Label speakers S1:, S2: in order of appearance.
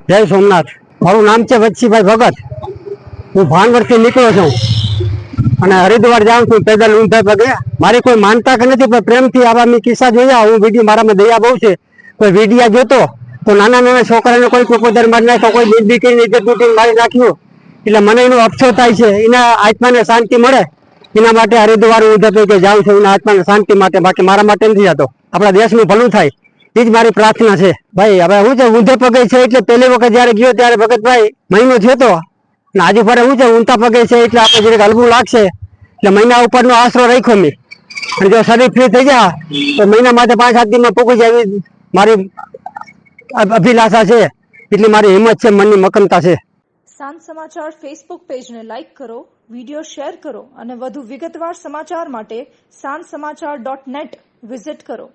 S1: જય સોમનાથ। મારું નામ છે વચ્છીભાઈ ભગત। હું ભાનવડથી નીકળ્યો છું અને હરિદ્વાર જાઉં છું પેદલ ઊંધે પગે। મારી કોઈ માનતા કે નથી, પણ પ્રેમથી આવા મેં કિસ્સા જોયા। હું વિડીયો, મારામાં દયા બહુ છે। કોઈ વિડીયા જોતો તો નાના નાના છોકરાને કોઈ પોપોદર મારી નાખ્યો, કોઈ દીકરીને ઇજ્જત તૂટીને મારી નાખ્યું। એટલે મને એનો અફસોસ થાય છે। એના આત્માને શાંતિ મળે એના માટે હરિદ્વાર ઊંધે પગે જાઉં છું, એના આત્માને શાંતિ માટે। બાકી મારા માટે નથી જતો। આપણા દેશનું ભલું થાય એ જ મારી પ્રાર્થના છે ભાઈ। હવે હું છે ઊંધે પગે છે એટલે પહેલી વખત જયારે ગયો ત્યારે ભગતભાઈ મહિનો થયો હતો ને આજે ફરે હું છે ઊંધા પગે છે એટલે આપણે જરીક હલવું લાગશે, એટલે મહિના ઉપરનો આશરો રાખ્યો મેં। અને જો શરીર ફ્રી થઈ જાય તો મહિના માટે 5-7 દિનમાં પૂકી જાય એવી મારી અભિલાષા છે। એટલી મારી હિંમત છે, મનની મક્કમતા છે।
S2: સાંજ સમાચાર ફેસબુક પેજને લાઇક કરો, વિડીયો શેર કરો અને વધુ વિગતવાર સમાચાર માટે sanssamachar.net વિઝિટ કરો।